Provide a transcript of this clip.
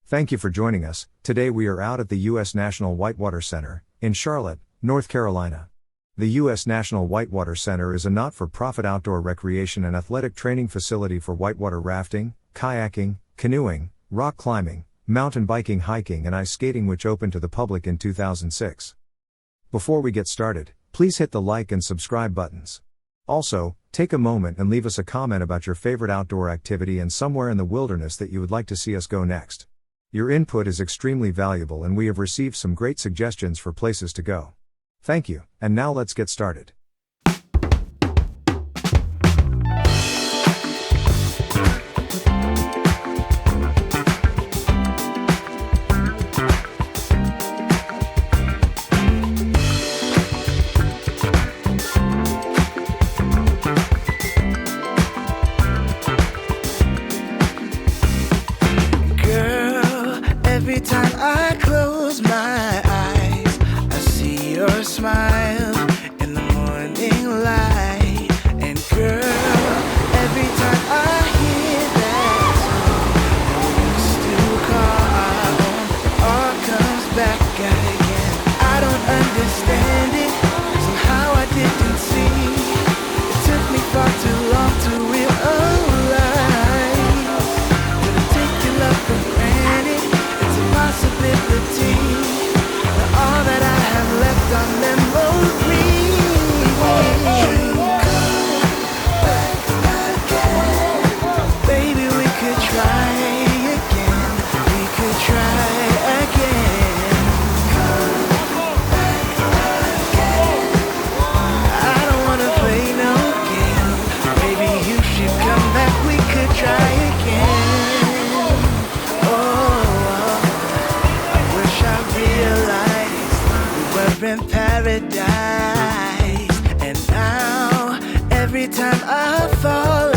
Thank you for joining us. Today we are out at the U.S. National Whitewater Center, in Charlotte, North Carolina. The U.S. National Whitewater Center is a not-for-profit outdoor recreation and athletic training facility for whitewater rafting, kayaking, canoeing, rock climbing, mountain biking, hiking and ice skating, which opened to the public in 2006. Before we get started, please hit the like and subscribe buttons. Also, take a moment and leave us a comment about your favorite outdoor activity and somewhere in the wilderness that you would like to see us go next. Your input is extremely valuable and we have received some great suggestions for places to go. Thank you, and now let's get started. Every time I close my eyes, I see your smile in the morning light. And girl, every time I hear that song we used to call our own, it all comes back again. I don't understand it, somehow I didn't see. It took me far too long to realize. Couldn't take your love for granted, possibility. Now all that I have left are memories. Baby, we could try again. We could try again. I don't wanna play no game. Maybe you should come back. We could try again. In paradise, and now every time I fall